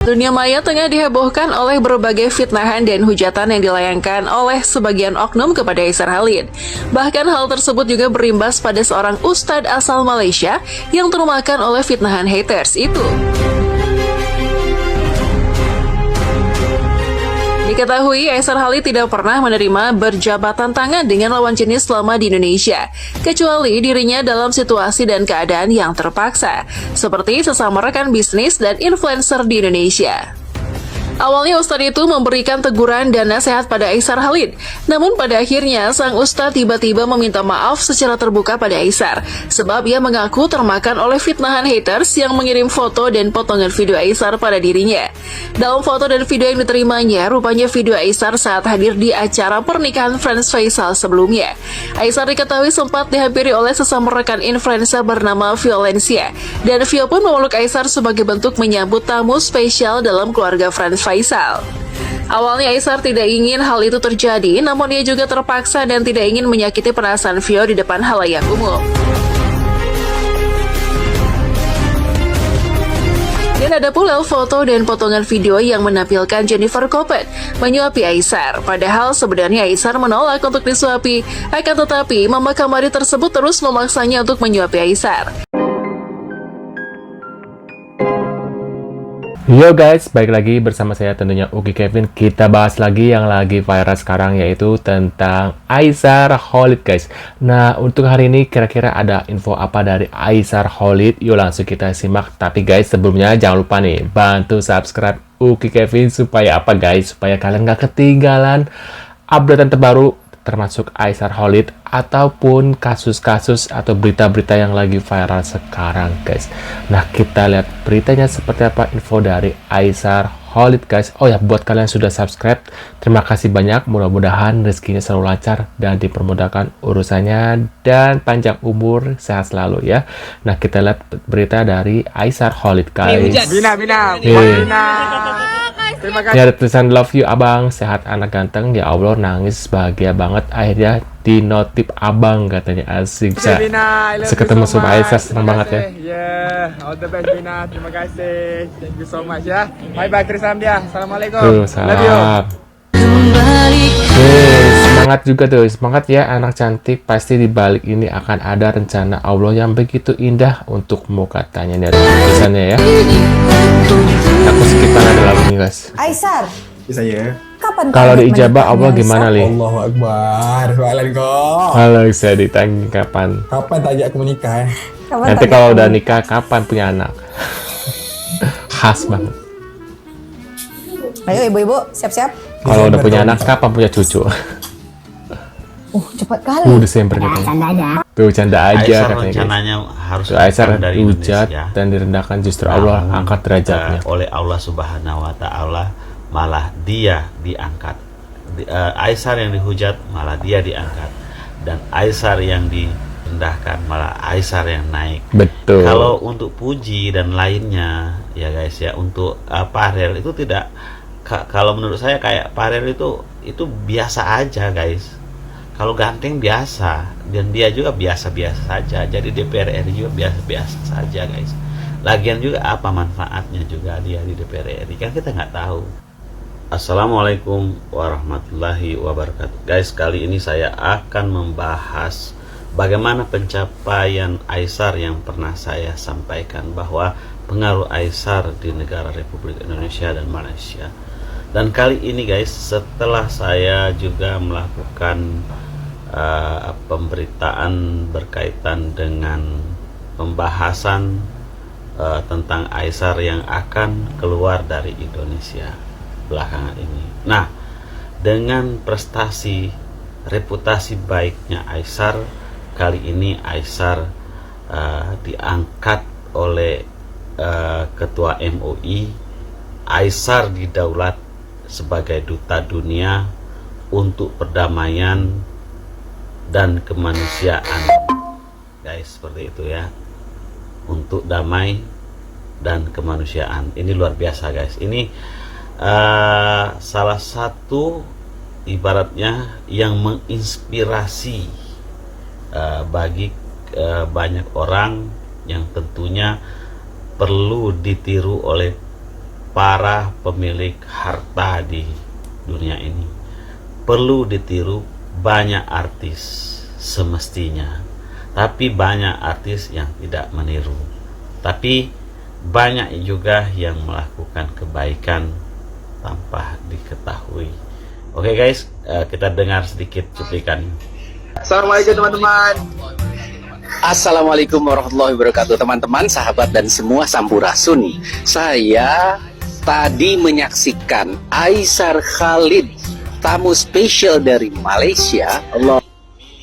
Dunia maya tengah dihebohkan oleh berbagai fitnahan dan hujatan yang dilayangkan oleh sebagian oknum kepada Aisar Khalid. Bahkan hal tersebut juga berimbas pada seorang ustadz asal Malaysia yang termakan oleh fitnahan haters itu. Diketahui Aisar Khalid tidak pernah menerima berjabatan tangan dengan lawan jenis selama di Indonesia, kecuali dirinya dalam situasi dan keadaan yang terpaksa, seperti sesama rekan bisnis dan influencer di Indonesia. Awalnya Ustadz itu memberikan teguran dan nasihat pada Aisar Khalid. Namun pada akhirnya sang Ustadz tiba-tiba meminta maaf secara terbuka pada Aisar, sebab ia mengaku termakan oleh fitnahan haters yang mengirim foto dan potongan video Aisar pada dirinya. Dalam foto dan video yang diterimanya, rupanya video Aisar saat hadir di acara pernikahan Franz Faisal sebelumnya. Aisar diketahui sempat dihampiri oleh sesama rekan influencer bernama Violencia, dan Vio pun memeluk Aisar sebagai bentuk menyambut tamu spesial dalam keluarga Franz Faisal. Awalnya Aisar tidak ingin hal itu terjadi, namun ia juga terpaksa dan tidak ingin menyakiti perasaan Vio di depan halayak umum. Dan ada pula foto dan potongan video yang menampilkan Jennifer Kopet menyuapi Aisar. Padahal sebenarnya Aisar menolak untuk disuapi, akan tetapi Mama Kamari tersebut terus memaksanya untuk menyuapi Aisar. Yo guys, balik lagi bersama saya tentunya Uki Kevin. Kita bahas lagi yang lagi viral sekarang, yaitu tentang Aisar Khalid guys. Nah, untuk hari ini kira-kira ada info apa dari Aisar Khalid? Yuk langsung kita simak. Tapi guys, sebelumnya jangan lupa nih, bantu subscribe Uki Kevin supaya apa guys? Supaya kalian gak ketinggalan updatean terbaru termasuk Aisar Khalid ataupun kasus-kasus atau berita-berita yang lagi viral sekarang guys. Nah, kita lihat beritanya seperti apa, info dari Aisar Khalid guys. Oh ya, buat kalian yang sudah subscribe, terima kasih banyak. Mudah-mudahan rezekinya selalu lancar dan dipermudahkan urusannya, dan panjang umur, sehat selalu ya. Nah, kita lihat berita dari Aisar Khalid guys. Bina. Terima kasih. Ini ada tulisan love you abang, sehat anak ganteng, ya Allah, nangis bahagia banget akhirnya di notif abang katanya. Asik bisa ketemu sama Aisyah, senang banget ya. Yeah, all the best Bina, terima kasih, thank you so much ya. Bye bye Trisam dia, assalamualaikum. Love you. Semangat juga tuh, semangat ya anak cantik. Pasti di balik ini akan ada rencana Allah yang begitu indah untukmu katanya dari tulisannya ya. Aku skip ada lagunya guys. Aisar, Saya. kapan Kalau kamu di ijabah menikah, Allah Aisar? gimana li? Allahu Akbar. Waalaikumsalam. Kalau saya ditanya kapan? Kapan tanya aku menikah ya? Kapan Nanti tanya kalau kamu? udah nikah kapan punya anak? Khas banget. Ayo ibu-ibu, siap-siap. Kalau udah punya anak kapan punya cucu? Cepat kali. Desember katanya. Tuh canda aja Aisar katanya guys. rencananya harus Tuh, Aisar datang dari hujat Indonesia. dan direndahkan, justru Allah Namun, angkat derajatnya. oleh Allah Subhanahu wa Ta'ala malah dia diangkat. Aisar yang dihujat malah dia diangkat, dan Aisar yang direndahkan malah Aisar yang naik. Betul. Kalau untuk puji dan lainnya ya guys ya, untuk Farel itu tidak, kalau menurut saya kayak Farel itu biasa aja guys. Kalau ganteng biasa, dan dia juga biasa-biasa saja. Jadi DPR RI juga biasa-biasa saja guys. Lagian juga apa manfaatnya juga dia di DPR RI, kan kita nggak tahu. Assalamualaikum warahmatullahi wabarakatuh. Guys, kali ini saya akan membahas bagaimana pencapaian Aisar yang pernah saya sampaikan, bahwa pengaruh Aisar di negara Republik Indonesia dan Malaysia. Dan kali ini guys, setelah saya juga melakukan pemberitaan berkaitan dengan pembahasan tentang Aisar yang akan keluar dari Indonesia belakangan ini. Nah, dengan prestasi reputasi baiknya Aisar, kali ini Aisar diangkat oleh Ketua MUI. Aisar didaulat sebagai duta dunia untuk perdamaian dan kemanusiaan guys, seperti itu ya, untuk damai dan kemanusiaan. Ini luar biasa guys. Ini salah satu ibaratnya yang menginspirasi bagi banyak orang yang tentunya perlu ditiru oleh para pemilik harta di dunia ini. Perlu ditiru banyak artis semestinya, tapi banyak artis yang tidak meniru. Tapi banyak juga yang melakukan kebaikan tanpa diketahui. Oke guys, kita dengar sedikit cuplikan. Assalamualaikum teman-teman. Assalamualaikum warahmatullahi wabarakatuh, teman-teman, sahabat dan semua sampurasun. Saya tadi menyaksikan Aisar Khalid, tamu spesial dari Malaysia,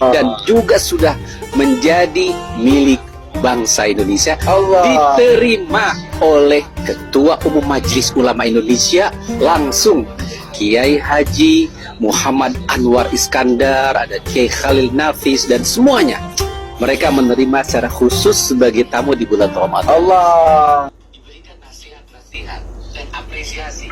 dan juga sudah menjadi milik bangsa Indonesia, diterima oleh Ketua Umum Majelis Ulama Indonesia langsung Kiai Haji Muhammad Anwar Iskandar, ada Kiai Khalil Nafis, dan semuanya mereka menerima secara khusus sebagai tamu di bulan Ramadan. Allah. Diberikan nasihat-nasihat dan apresiasi.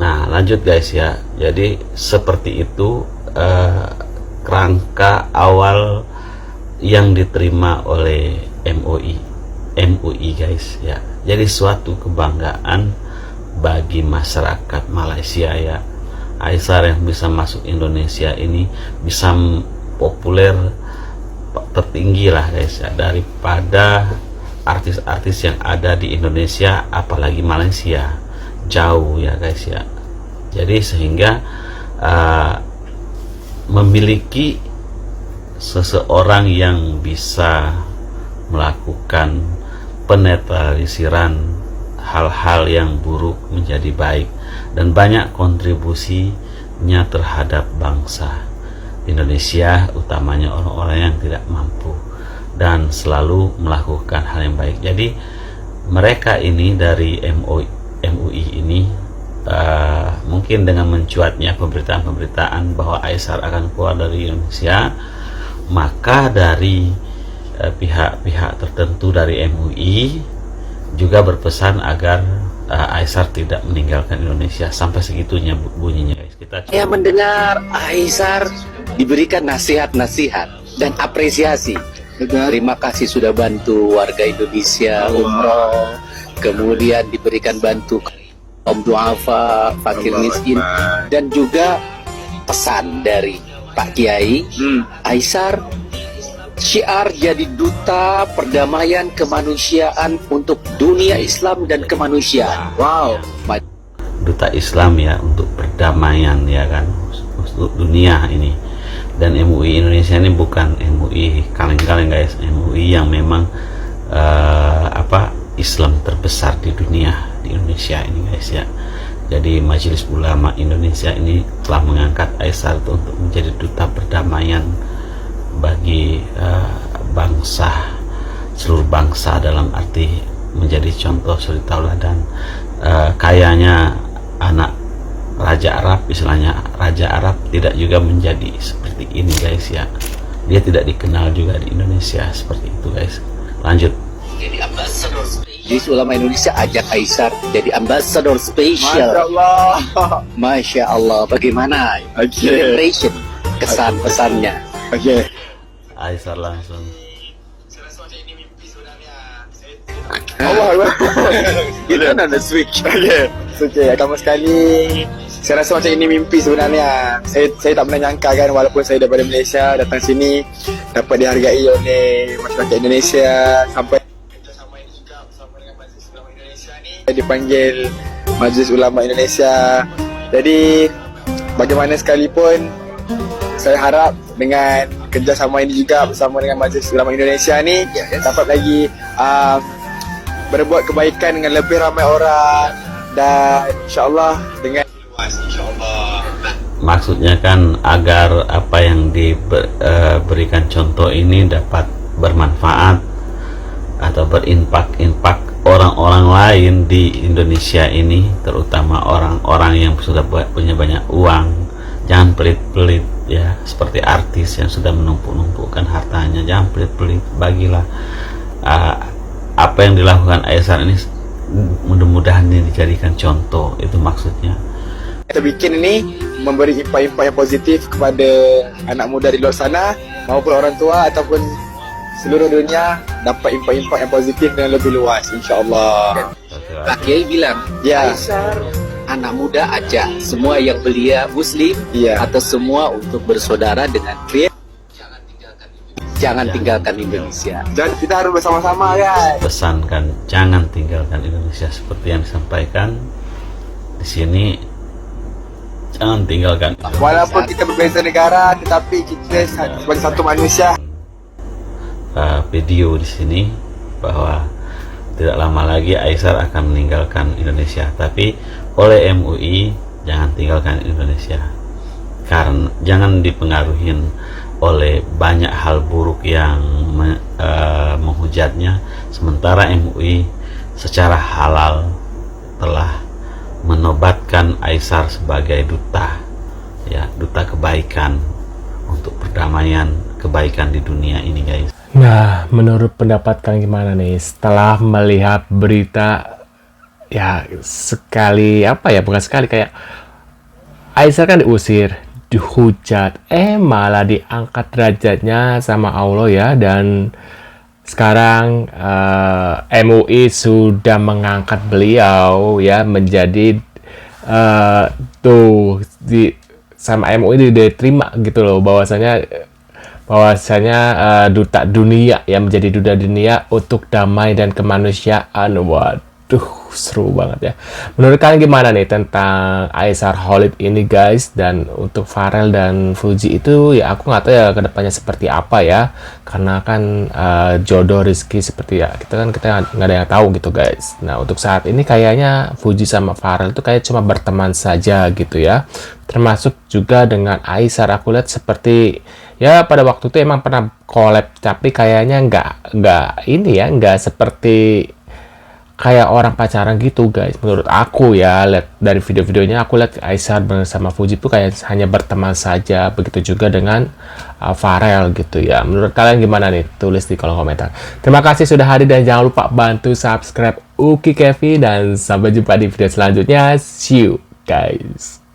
Nah, lanjut guys ya. Jadi seperti itu kerangka awal yang diterima oleh MUI guys ya. Jadi suatu kebanggaan bagi masyarakat Malaysia ya. Aisar yang bisa masuk Indonesia ini bisa populer tertinggi lah guys ya, daripada artis-artis yang ada di Indonesia, apalagi Malaysia, jauh ya guys ya. Jadi sehingga memiliki seseorang yang bisa melakukan penetralisiran hal-hal yang buruk menjadi baik, dan banyak kontribusinya terhadap bangsa Indonesia, utamanya orang-orang yang tidak mampu dan selalu melakukan hal yang baik. Jadi mereka ini dari MUI ini mungkin dengan mencuatnya pemberitaan-pemberitaan bahwa Aisar akan keluar dari Indonesia, maka dari pihak-pihak tertentu dari MUI juga berpesan agar Aisar tidak meninggalkan Indonesia. Sampai segitunya bunyinya guys. Saya mendengar Aisar diberikan nasihat-nasihat dan apresiasi. Terima kasih sudah bantu warga Indonesia umroh, kemudian diberikan bantu kaum duafa, fakir miskin, dan juga pesan dari Pak Kiai, Aisar syiar jadi duta perdamaian kemanusiaan untuk dunia Islam dan kemanusiaan. Wow. Duta Islam ya untuk perdamaian ya kan, untuk dunia ini. Dan MUI Indonesia ini bukan MUI kaleng-kaleng guys, MUI yang memang Islam terbesar di dunia, di Indonesia ini guys ya. Jadi Majelis Ulama Indonesia ini telah mengangkat Aisar untuk menjadi duta perdamaian bagi bangsa, seluruh bangsa, dalam arti menjadi contoh suri tauladan. Kayaknya anak Raja Arab, istilahnya Raja Arab, tidak juga menjadi seperti ini guys ya. Dia tidak dikenal juga di Indonesia seperti itu guys. Lanjut. Jadi ambasador Majelis Ulama Indonesia ajak Aisar jadi ambasador spesial. Masya Allah. Masya Allah. Bagaimana impression, kesan pesannya? Okay. Aisar langsung. Allah. Kita ada switch. Okay. Pertama sekali, saya rasa macam ini mimpi sebenarnya. Saya tak pernah nyangka kan, walaupun saya daripada Malaysia datang sini dapat dihargai oleh masyarakat Indonesia, sampai kerjasama ini juga bersama dengan Majelis Ulama Indonesia ni. Saya dipanggil Majelis Ulama Indonesia. Jadi bagaimana sekalipun, saya harap dengan kerjasama ini juga bersama dengan Majelis Ulama Indonesia ni dapat lagi berbuat kebaikan dengan lebih ramai orang, dan insyaAllah dengan luas, insyaAllah. Maksudnya kan agar apa yang diberikan contoh ini dapat bermanfaat atau berimpak orang-orang lain di Indonesia ini, terutama orang-orang yang sudah punya banyak uang. Jangan pelit-pelit ya, seperti artis yang sudah menumpuk-numpukkan hartanya. Jangan pelit-pelit, bagilah apa yang dilakukan Aisar ini, mudah-mudahan ini dijadikan contoh. Itu maksudnya. Kita bikin ini memberi impak-impak yang positif kepada anak muda di luar sana maupun orang tua ataupun seluruh dunia dapat impak-impak yang positif dan lebih luas, insyaAllah. Pak Kiai bilang, Ya. Aisar anak muda aja, semua yang belia Muslim Ya. atau semua untuk bersaudara dengan dia. Jangan tinggalkan Indonesia. Dan kita harus bersama-sama kan. Pesankan jangan tinggalkan Indonesia seperti yang disampaikan di sini. Jangan tinggalkan Indonesia. Walaupun kita berbeza negara, tetapi kita sebagai satu manusia. Video di sini bahwa tidak lama lagi Aisar akan meninggalkan Indonesia, tapi oleh MUI jangan tinggalkan Indonesia karena jangan dipengaruhi oleh banyak hal buruk yang menghujatnya, sementara MUI secara halal telah menobatkan Aisar sebagai duta, ya, duta kebaikan untuk perdamaian, kebaikan di dunia ini, guys. Nah, menurut pendapat kalian gimana nih setelah melihat berita ya sekali apa ya bukan sekali kayak Aisar kan diusir, dihujat, malah diangkat derajatnya sama Allah ya, dan sekarang MUI sudah mengangkat beliau ya menjadi sama MUI diterima gitu loh bahwasanya duta dunia ya, menjadi duta dunia untuk damai dan kemanusiaan. Waduh, seru banget ya. Menurut kalian gimana nih tentang Aisar Khalid ini guys? Dan untuk Pharrell dan Fuji itu ya aku nggak tahu ya kedepannya seperti apa ya, karena kan jodoh rezeki seperti ya kita nggak ada yang tahu gitu guys. Nah untuk saat ini kayaknya Fuji sama Pharrell itu kayak cuma berteman saja gitu ya, termasuk juga dengan Aisar aku lihat seperti ya pada waktu itu emang pernah collab, tapi kayaknya nggak seperti kayak orang pacaran gitu guys. Menurut aku ya, lihat dari video-videonya aku lihat Aisar bersama Fuji tuh kayak hanya berteman saja, begitu juga dengan Pharrell gitu ya. Menurut kalian gimana nih? Tulis di kolom komentar. Terima kasih sudah hadir dan jangan lupa bantu subscribe Uki Kevin dan sampai jumpa di video selanjutnya. See you guys.